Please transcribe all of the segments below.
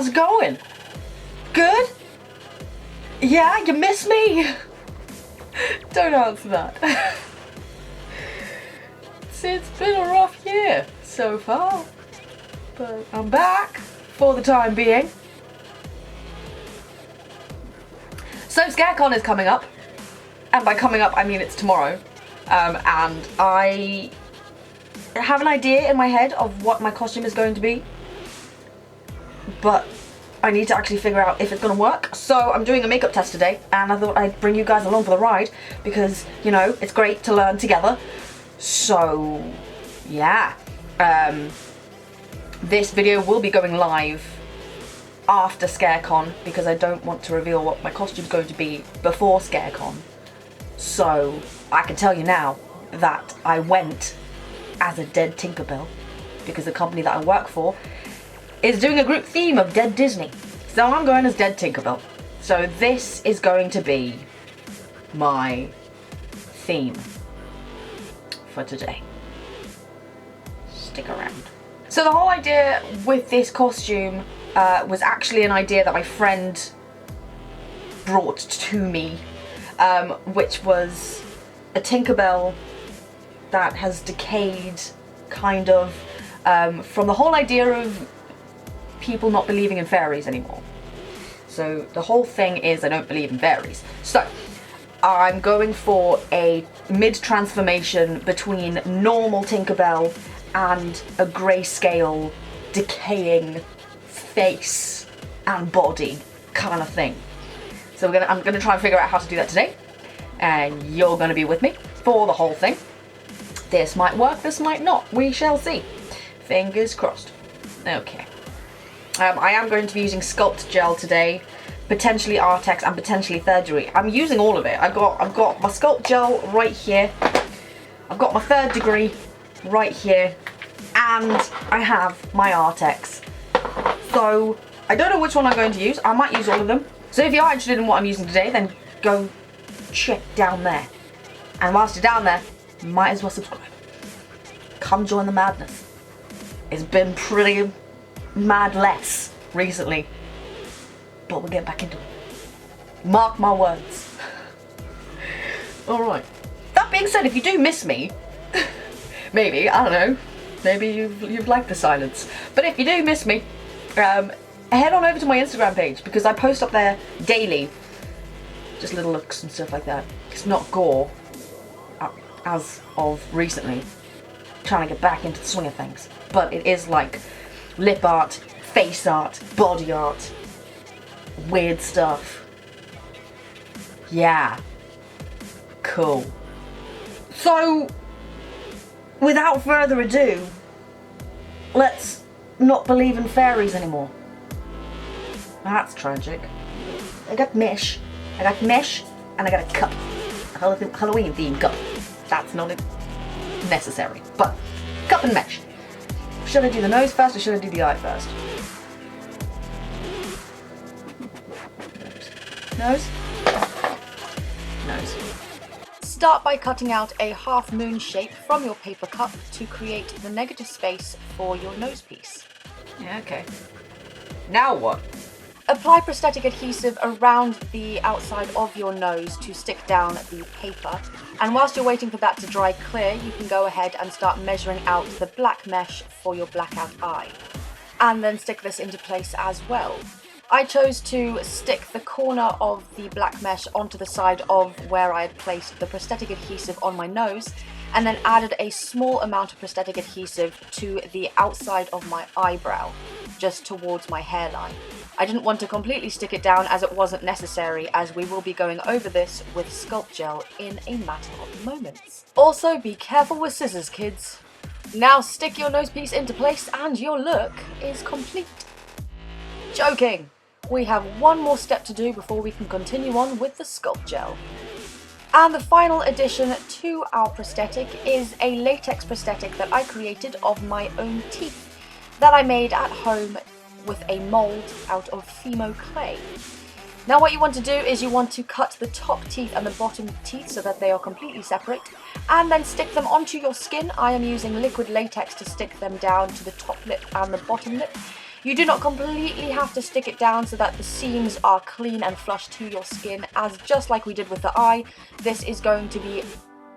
How's it going? Good? Yeah, you miss me? Don't answer that. It's been a rough year so far, but I'm back for the time being. So ScareCon is coming up, and by coming up I mean it's tomorrow, and I have an idea in my head of what my costume is going to be, but I need to actually figure out if it's gonna work. So I'm doing a makeup test today, and I thought I'd bring you guys along for the ride because, you know, it's great to learn together. So yeah, this video will be going live after ScareCon because I don't want to reveal what my costume's going to be before ScareCon. So I can tell you now that I went as a dead Tinkerbell because the company that I work for is doing a group theme of Dead Disney. So I'm going as Dead Tinkerbell. So this is going to be my theme for today. Stick around. So the whole idea with this costume was actually an idea that my friend brought to me, which was a Tinkerbell that has decayed kind of from the whole idea of people not believing in fairies anymore. So the whole thing is I don't believe in fairies. So I'm going for a mid-transformation between normal Tinkerbell and a grayscale decaying face and body kind of thing. So I'm gonna try and figure out how to do that today, and you're gonna be with me for the whole thing. This might work, this might not. We shall see. Fingers crossed. Okay. I am going to be using Sculpt Gel today, potentially Artex and potentially third degree. I'm using all of it. I've got my Sculpt Gel right here. I've got my third degree right here, and I have my Artex. So I don't know which one I'm going to use. I might use all of them. So if you are interested in what I'm using today, then go check down there. And whilst you're down there, you might as well subscribe. Come join the madness. It's been pretty mad-less recently, but we'll get back into it. Mark my words. Alright. That being said, if you do miss me, maybe, I don't know, maybe you've liked the silence, but if you do miss me, head on over to my Instagram page because I post up there daily, just little looks and stuff like that. It's not gore, as of recently, trying to get back into the swing of things, but it is like lip art, face art, body art, weird stuff. Yeah. Cool. So, without further ado, let's not believe in fairies anymore. That's tragic. I got mesh, and I got a cup. A Halloween themed cup. That's not necessary, but cup and mesh. Should I do the nose first or should I do the eye first? Nose? Nose. Start by cutting out a half moon shape from your paper cup to create the negative space for your nose piece. Yeah, okay. Now what? Apply prosthetic adhesive around the outside of your nose to stick down the paper, and whilst you're waiting for that to dry clear, you can go ahead and start measuring out the black mesh for your blackout eye, and then stick this into place as well. I chose to stick the corner of the black mesh onto the side of where I had placed the prosthetic adhesive on my nose, and then added a small amount of prosthetic adhesive to the outside of my eyebrow, just towards my hairline. I didn't want to completely stick it down as it wasn't necessary, as we will be going over this with Sculpt Gel in a matter of moments. Also, be careful with scissors, kids. Now stick your nose piece into place and your look is complete. Joking! We have one more step to do before we can continue on with the Sculpt Gel. And the final addition to our prosthetic is a latex prosthetic that I created of my own teeth that I made at home with a mould out of Fimo clay. Now what you want to do is you want to cut the top teeth and the bottom teeth so that they are completely separate, and then stick them onto your skin. I am using liquid latex to stick them down to the top lip and the bottom lip, You do not completely have to stick it down so that the seams are clean and flush to your skin, as just like we did with the eye, this is going to be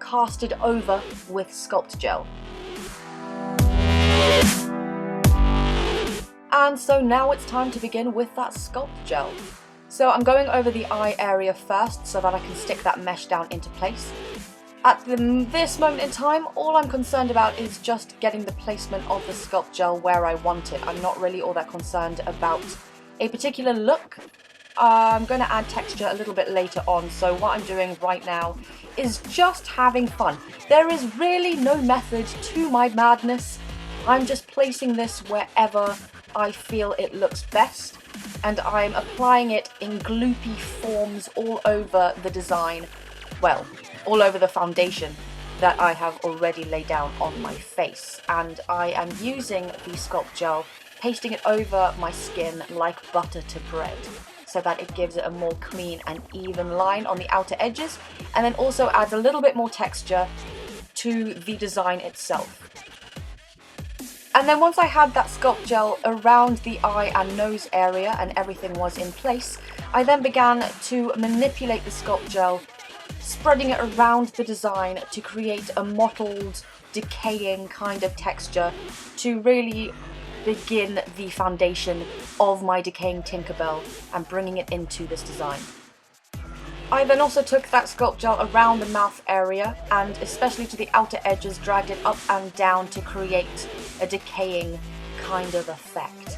casted over with Sculpt Gel. And so now it's time to begin with that Sculpt Gel. So I'm going over the eye area first so that I can stick that mesh down into place. At this moment in time, all I'm concerned about is just getting the placement of the Sculpt Gel where I want it. I'm not really all that concerned about a particular look. I'm going to add texture a little bit later on, so what I'm doing right now is just having fun. There is really no method to my madness. I'm just placing this wherever I feel it looks best, and I'm applying it in gloopy forms all over the design, well, all over the foundation that I have already laid down on my face. And I am using the Sculpt Gel, pasting it over my skin like butter to bread, so that it gives it a more clean and even line on the outer edges, and then also adds a little bit more texture to the design itself. And then once I had that Sculpt Gel around the eye and nose area and everything was in place, I then began to manipulate the Sculpt Gel, spreading it around the design to create a mottled, decaying kind of texture to really begin the foundation of my decaying Tinkerbell and bringing it into this design. I then also took that Sculpt Gel around the mouth area and especially to the outer edges, dragged it up and down to create a decaying kind of effect.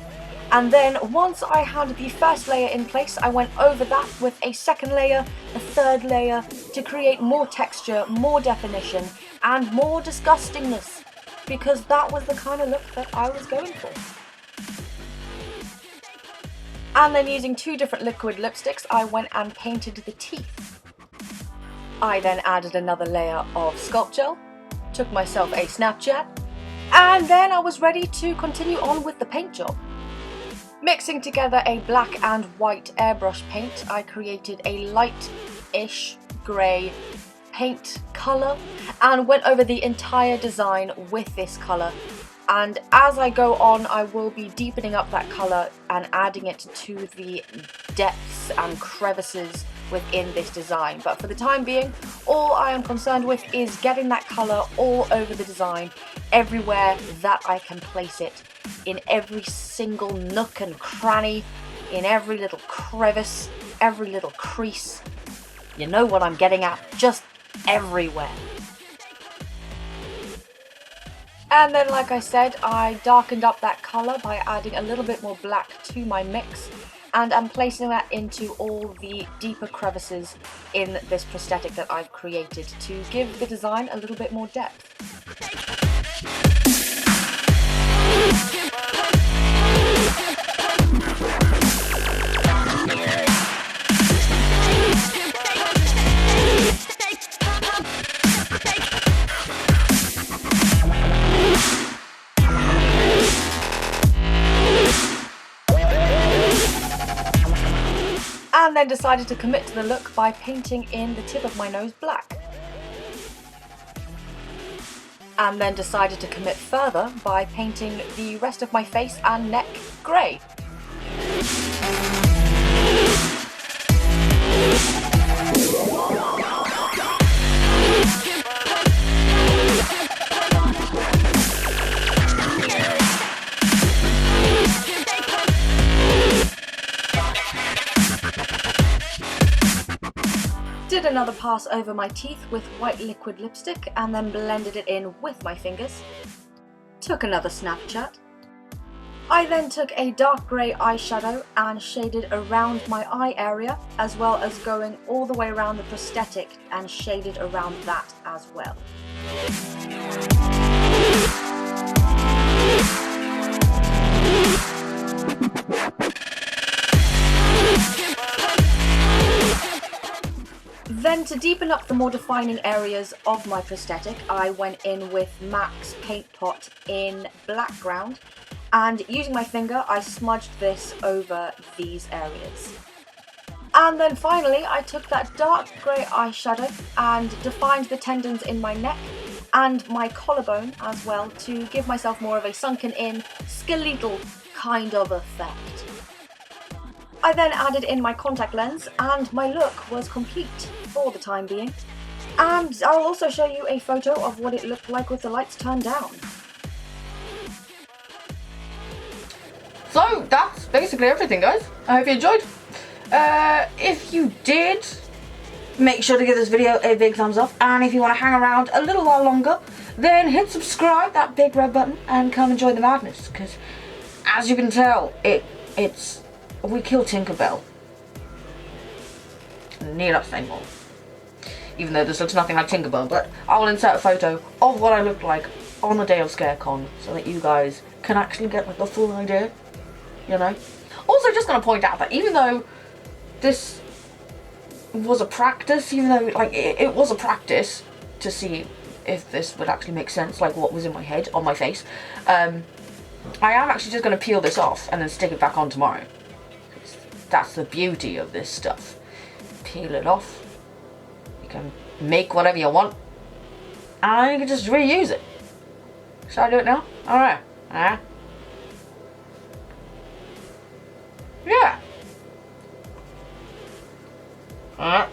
And then once I had the first layer in place, I went over that with a second layer, a third layer, to create more texture, more definition, and more disgustingness, because that was the kind of look that I was going for. And then using two different liquid lipsticks, I went and painted the teeth. I then added another layer of Sculpt Gel, took myself a Snapchat, and then I was ready to continue on with the paint job. Mixing together a black and white airbrush paint, I created a light-ish grey paint colour and went over the entire design with this colour. And as I go on, I will be deepening up that colour and adding it to the depths and crevices within this design. But for the time being, all I am concerned with is getting that colour all over the design, everywhere that I can place it, in every single nook and cranny, in every little crevice, every little crease. You know what I'm getting at, just everywhere. And then, like I said, I darkened up that colour by adding a little bit more black to my mix, and I'm placing that into all the deeper crevices in this prosthetic that I've created to give the design a little bit more depth. And then decided to commit to the look by painting in the tip of my nose black. And then decided to commit further by painting the rest of my face and neck grey. Did another pass over my teeth with white liquid lipstick and then blended it in with my fingers. Took another Snapchat. I then took a dark grey eyeshadow and shaded around my eye area, as well as going all the way around the prosthetic and shaded around that as well. Then to deepen up the more defining areas of my prosthetic, I went in with M.A.C Paint Pot in Blackground, and using my finger I smudged this over these areas. And then finally I took that dark grey eyeshadow and defined the tendons in my neck and my collarbone as well to give myself more of a sunken in, skeletal kind of effect. I then added in my contact lens and my look was complete for the time being. And I'll also show you a photo of what it looked like with the lights turned down. So that's basically everything, guys. I hope you enjoyed. If you did, make sure to give this video a big thumbs up, and if you want to hang around a little while longer, then hit subscribe, that big red button, and come and join the madness, because as you can tell, we killed Tinkerbell. Need not say more. Even though this looks nothing like Tinkerbell, but I'll insert a photo of what I looked like on the day of ScareCon, so that you guys can actually get like the full idea, you know. Also, just gonna point out that even though this was a practice, even though like it was a practice to see if this would actually make sense, like what was in my head on my face, I am actually just gonna peel this off and then stick it back on tomorrow. That's the beauty of this stuff. Peel it off. You can make whatever you want, and you can just reuse it. Shall I do it now? Alright. Yeah. Alright.